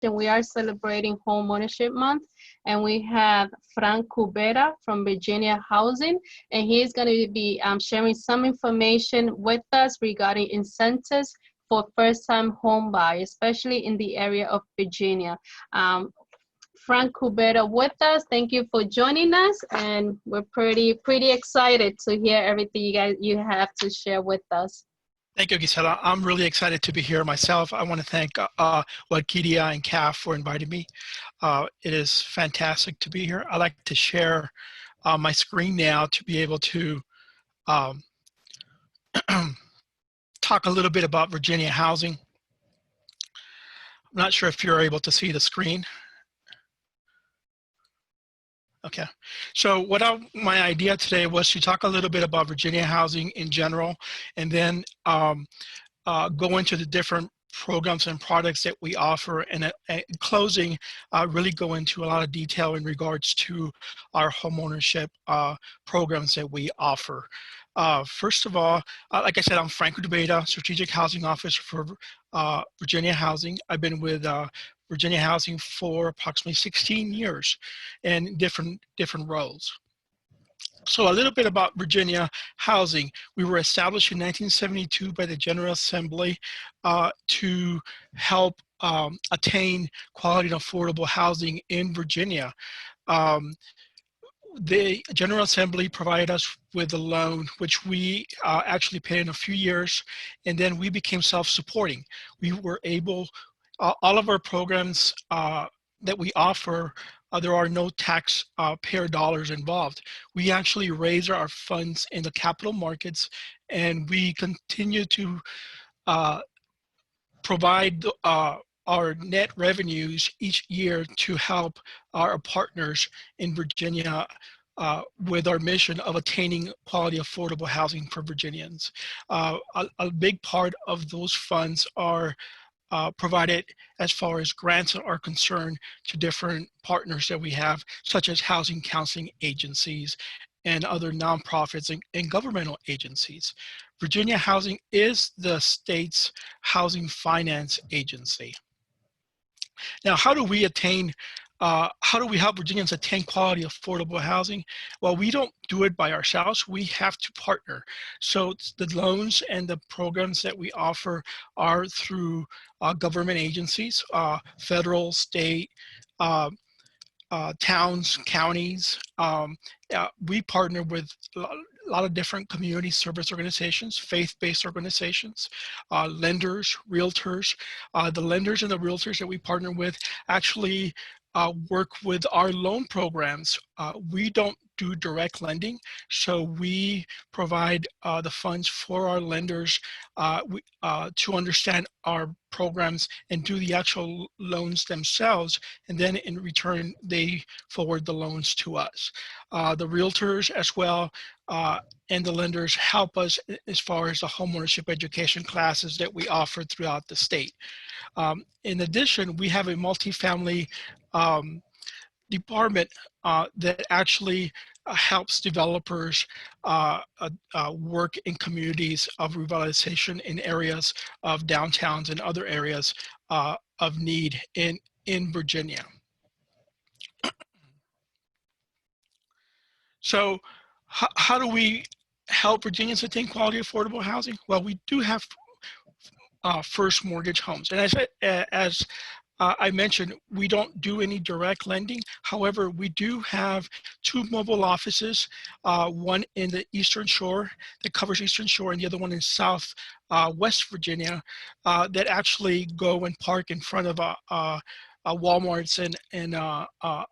and we are celebrating Home Ownership Month, and we have Frank Cubeira from Virginia Housing, and he's going to be sharing some information with us regarding incentives for first-time home buyers, especially in the area of Virginia. Frank Cubeira with us. Thank you for joining us, and we're pretty excited to hear everything you have to share with us. Thank you, Gisela. I'm really excited to be here myself. I want to thank VHDA and CAF for inviting me. It is fantastic to be here. I'd like to share my screen now to be able to talk a little bit about Virginia housing. I'm not sure if you're able to see the screen. Okay, so my idea today was to talk a little bit about Virginia housing in general, and then go into the different programs and products that we offer, and in closing, really go into a lot of detail in regards to our homeownership programs that we offer. First of all, like I said, I'm Frank Cubeira, Strategic Housing Officer for Virginia Housing. I've been with Virginia Housing for approximately 16 years in different roles. So a little bit about Virginia Housing. We were established in 1972 by the General Assembly to help attain quality and affordable housing in Virginia. The General Assembly provided us with a loan, which we actually paid in a few years, and then we became self-supporting. We were able, all of our programs that we offer, there are no taxpayer dollars involved. We actually raise our funds in the capital markets, and we continue to provide our net revenues each year to help our partners in Virginia with our mission of attaining quality, affordable housing for Virginians. A big part of those funds are provided as far as grants are concerned to different partners that we have, such as housing counseling agencies and other nonprofits and governmental agencies. Virginia Housing is the state's housing finance agency. Now, how do we help Virginians attain quality, affordable housing? Well, we don't do it by ourselves. We have to partner. So the loans and the programs that we offer are through government agencies, federal, state, towns, counties. We partner with a lot of different community service organizations, faith-based organizations, lenders, realtors. The lenders and the realtors that we partner with actually work with our loan programs. We don't do direct lending, so we provide the funds for our lenders to understand our programs and do the actual loans themselves, and then in return they forward the loans to us. The realtors as well and the lenders help us as far as the homeownership education classes that we offer throughout the state. In addition, we have a multifamily department that actually helps developers work in communities of revitalization in areas of downtowns and other areas of need in Virginia. So how do we help Virginians attain quality, affordable housing? Well, we do have first mortgage homes. And as I mentioned, we don't do any direct lending. However, we do have 2 mobile offices, one in the Eastern Shore that covers Eastern Shore, and the other one in South West Virginia that actually go and park in front of Walmarts and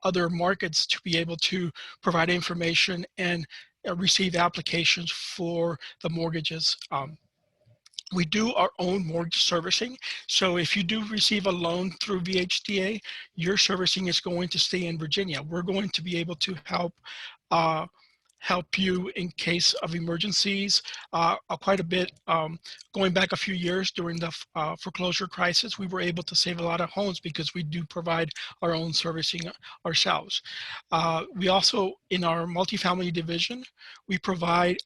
other markets to be able to provide information and receive applications for the mortgages. We do our own mortgage servicing. So if you do receive a loan through VHDA, your servicing is going to stay in Virginia. We're going to be able to help you in case of emergencies. Quite a bit, going back a few years during the foreclosure crisis, we were able to save a lot of homes because we do provide our own servicing ourselves. We also, in our multifamily division, we provide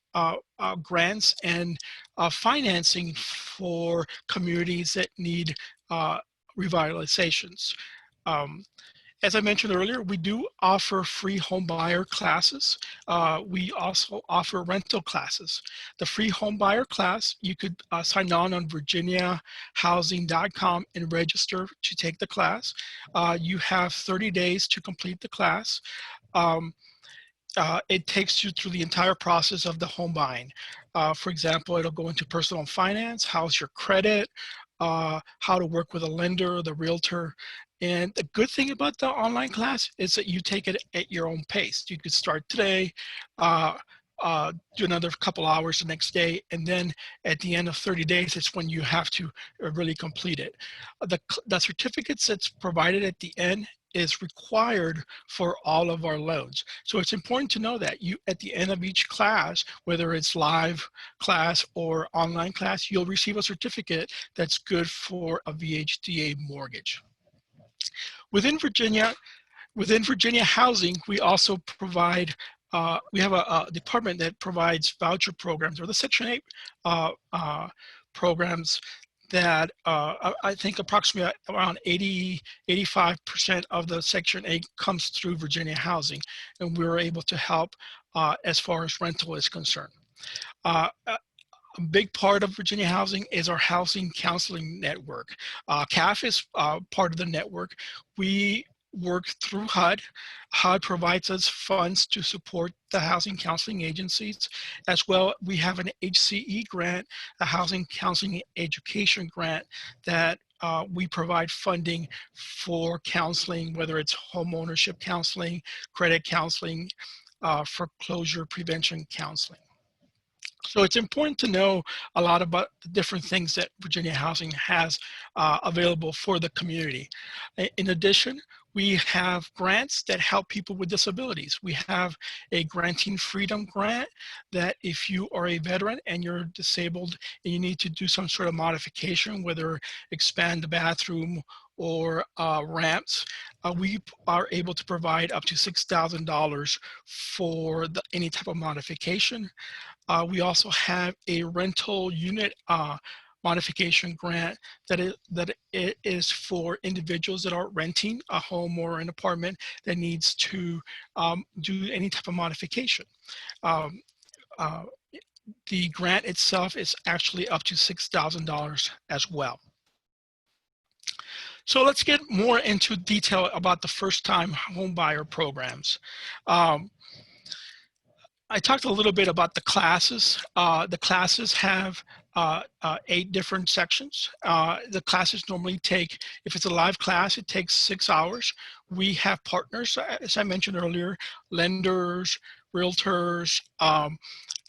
grants and financing for communities that need revitalizations. As I mentioned earlier, we do offer free home buyer classes. We also offer rental classes. The free home buyer class, you could sign on virginiahousing.com and register to take the class. You have 30 days to complete the class. It takes you through the entire process of the home buying. For example, it'll go into personal finance, how's your credit, how to work with a lender, the realtor. And the good thing about the online class is that you take it at your own pace. You could start today, do another couple hours the next day, and then at the end of 30 days, it's when you have to really complete it. The certificates that's provided at the end is required for all of our loans. So it's important to know that you, at the end of each class, whether it's live class or online class, you'll receive a certificate that's good for a VHDA mortgage. Within Virginia Housing, we also provide, we have a department that provides voucher programs, or the Section 8 programs that I think approximately around 85% of the Section 8 comes through Virginia Housing, and we're able to help as far as rental is concerned. A big part of Virginia Housing is our housing counseling network. CAF is part of the network. We work through HUD. HUD provides us funds to support the housing counseling agencies. As well, we have an HCE grant, a housing counseling education grant, that we provide funding for counseling, whether it's home ownership counseling, credit counseling, foreclosure prevention counseling. So it's important to know a lot about the different things that Virginia Housing has available for the community. In addition, we have grants that help people with disabilities. We have a Granting Freedom grant that if you are a veteran and you're disabled and you need to do some sort of modification, whether expand the bathroom or ramps, we are able to provide up to $6,000 for any type of modification. We also have a rental unit modification grant that is for individuals that are renting a home or an apartment that needs to do any type of modification. The grant itself is actually up to $6,000 as well. So let's get more into detail about the first-time home buyer programs. I talked a little bit about the classes. The classes have 8 different sections. The classes normally take, if it's a live class, it takes 6 hours. We have partners, as I mentioned earlier, lenders, realtors,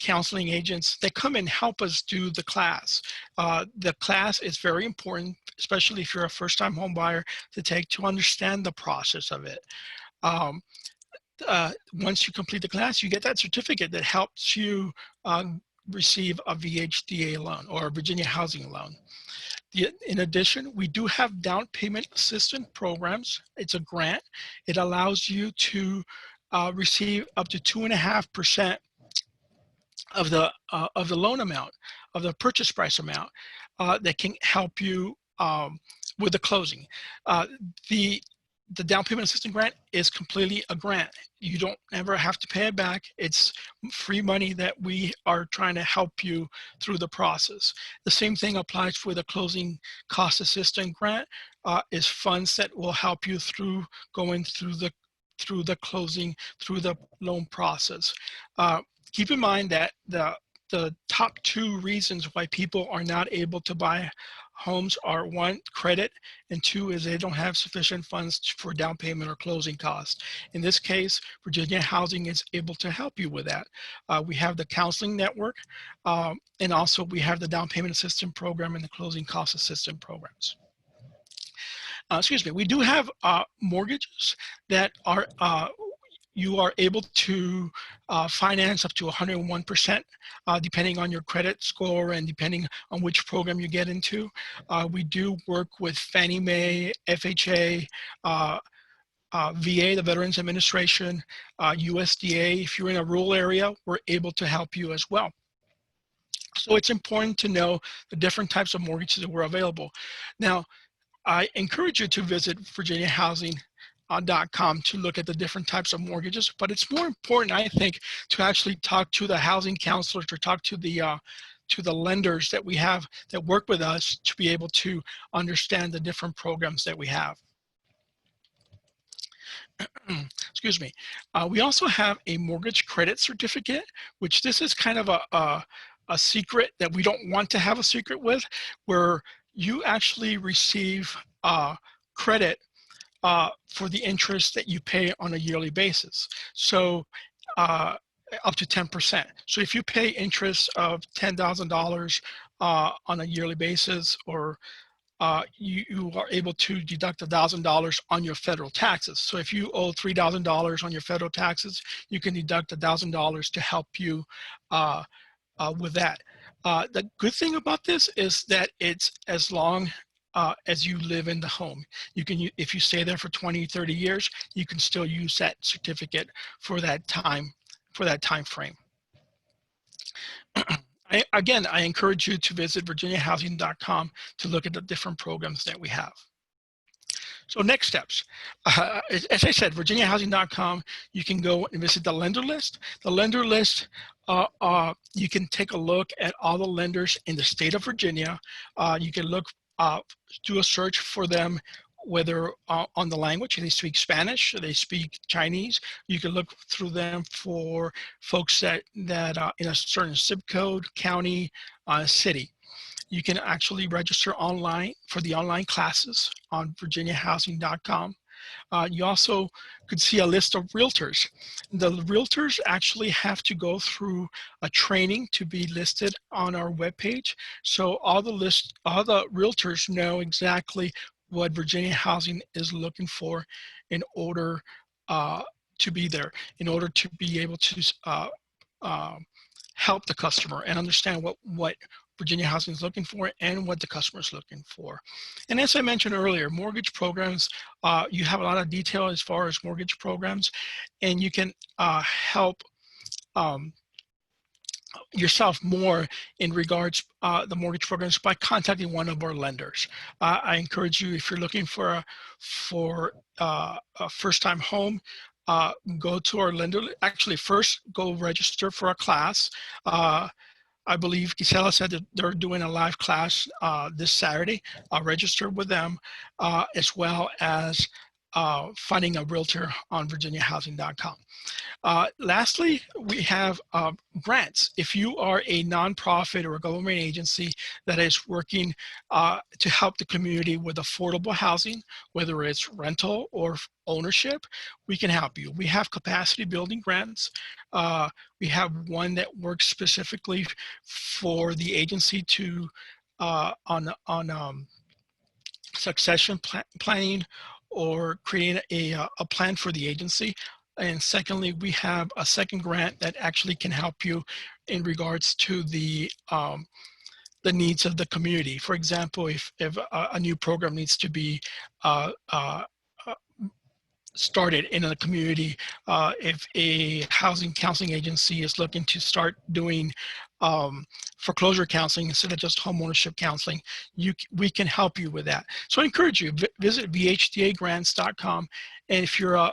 counseling agents. They come and help us do the class. The class is very important, especially if you're a first-time home buyer, to understand the process of it. Once you complete the class, you get that certificate that helps you receive a VHDA loan or a Virginia Housing loan. In addition, we do have down payment assistance programs. It's a grant. It allows you to receive up to 2.5% of the loan amount, of the purchase price amount, that can help you with the closing. The down payment assistance grant is completely a grant. You don't ever have to pay it back. It's free money that we are trying to help you through the process. The same thing applies for the closing cost assistance grant, is funds that will help you through going through the closing, through the loan process. Keep in mind that the top 2 reasons why people are not able to buy homes are 1, credit, and 2 is they don't have sufficient funds for down payment or closing costs. In this case, Virginia Housing is able to help you with that. We have the counseling network, and also we have the down payment assistance program and the closing cost assistance programs. Excuse me, we do have mortgages that are you are able to finance up to 101%, depending on your credit score and depending on which program you get into. We do work with Fannie Mae, FHA, VA, the Veterans Administration, USDA. If you're in a rural area, we're able to help you as well. So it's important to know the different types of mortgages that were available. Now, I encourage you to visit virginiahousing.com to look at the different types of mortgages, but it's more important, I think, to actually talk to the housing counselors or talk to the lenders that we have that work with us to be able to understand the different programs that we have. Excuse me. We also have a mortgage credit certificate, which this is kind of a secret that we don't want to have a secret with, where you actually receive credit for the interest that you pay on a yearly basis. So up to 10%. So if you pay interest of $10,000 on a yearly basis, or you are able to deduct $1,000 on your federal taxes. So if you owe $3,000 on your federal taxes, you can deduct $1,000 to help you with that. The good thing about this is that it's as long as you live in the home. You can, if you stay there for 20, 30 years, you can still use that certificate for that time frame. Again, I encourage you to visit virginiahousing.com to look at the different programs that we have. So next steps. As I said, virginiahousing.com, you can go and visit the lender list. The lender list, you can take a look at all the lenders in the state of Virginia. You can look, do a search for them, whether on the language, they speak Spanish, they speak Chinese. You can look through them for folks that in a certain zip code, county, city. You can actually register online for the online classes on virginiahousing.com. You also could see a list of realtors. The realtors actually have to go through a training to be listed on our webpage. So all the realtors know exactly what Virginia Housing is looking for in order to be there, in order to be able to help the customer and understand what Virginia Housing is looking for and what the customer is looking for. And as I mentioned earlier, mortgage programs, you have a lot of detail as far as mortgage programs, and you can help yourself more in regards the mortgage programs by contacting one of our lenders. I encourage you, if you're looking for a first-time home, go to our lender. Actually, first go register for a class. I believe Gisela said that they're doing a live class this Saturday. Register with them, as well as finding a realtor on virginiahousing.com. Lastly, we have grants. If you are a nonprofit or a government agency that is working to help the community with affordable housing, whether it's rental or ownership, we can help you. We have capacity building grants. We have one that works specifically for the agency to on succession planning or creating a plan for the agency. And secondly, we have a second grant that actually can help you in regards to the needs of the community. For example, if a new program needs to be started in a community, if a housing counseling agency is looking to start doing foreclosure counseling instead of just homeownership counseling, we can help you with that. So I encourage you, visit vhdagrants.com, and if you're a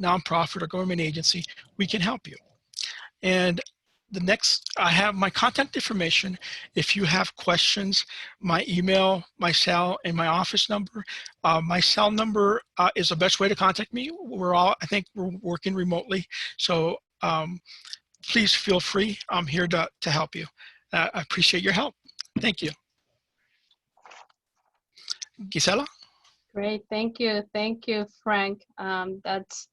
nonprofit or government agency, we can help you. And the next, I have my contact information. If you have questions, my email, my cell, and my office number. My cell number is the best way to contact me. I think we're working remotely. So please feel free. I'm here to help you. I appreciate your help. Thank you. Gisela? Great, thank you. Thank you, Frank. That's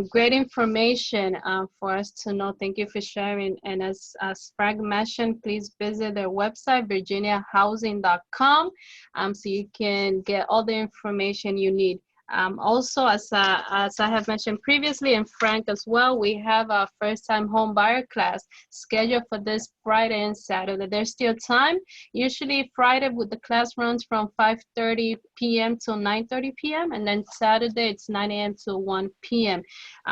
great information for us to know. Thank you for sharing. And as Frank mentioned, please visit their website, virginiahousing.com, so you can get all the information you need. Also, as I have mentioned previously, and Frank as well, we have a first-time home buyer class scheduled for this Friday and Saturday. There's still time. Usually Friday, the class runs from 5:30 p.m. to 9:30 p.m. and then Saturday it's 9 a.m. to 1 p.m.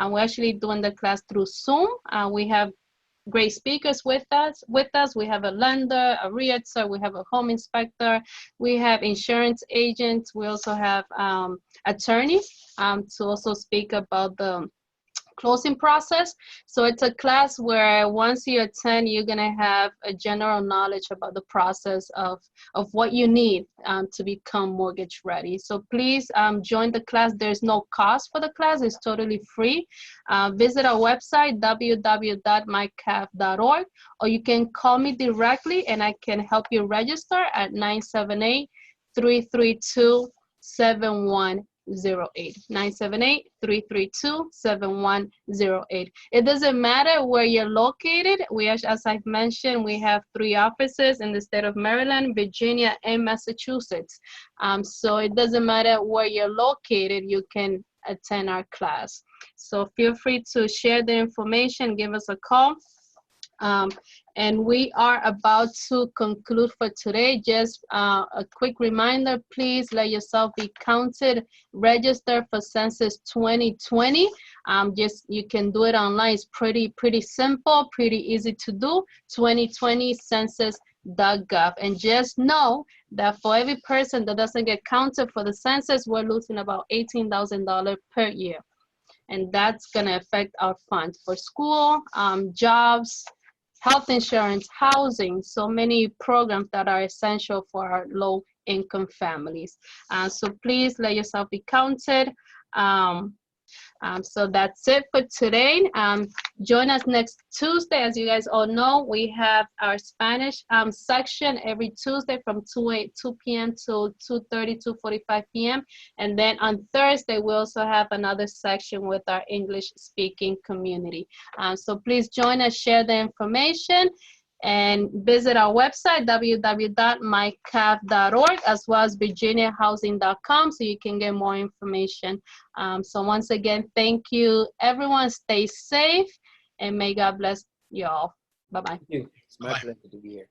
We're actually doing the class through Zoom. We have great speakers with us. We have a lender, a realtor, we have a home inspector, we have insurance agents, we also have attorneys to also speak about the closing process. So it's a class where once you attend, you're gonna have a general knowledge about the process of what you need to become mortgage ready. So please join the class. There's no cost for the class, it's totally free. Visit our website, www.mycaf.org, or you can call me directly and I can help you register at 978-332-7108. 978-332-7108. It doesn't matter where you're located. As I've mentioned, we have 3 offices in the state of Maryland, Virginia, and Massachusetts. So it doesn't matter where you're located, you can attend our class. So feel free to share the information, give us a call. And we are about to conclude for today. Just a quick reminder, please let yourself be counted. Register for Census 2020. You can do it online. It's pretty simple, pretty easy to do. 2020 census.gov. And just know that for every person that doesn't get counted for the census, we're losing about $18,000 per year. And that's gonna affect our funds for school, jobs, health insurance, housing, so many programs that are essential for our low-income families. So please let yourself be counted. So that's it for today. Join us next Tuesday. As you guys all know, we have our Spanish section every Tuesday from 2 p.m. to 2:30, 2:45 p.m. And then on Thursday, we also have another section with our English-speaking community. So please join us, share the information, and visit our website, www.mycaf.org, as well as virginiahousing.com, so you can get more information. So once again, thank you, everyone. Stay safe, and may God bless you all. Bye-bye. Thank you. It's my pleasure to be here.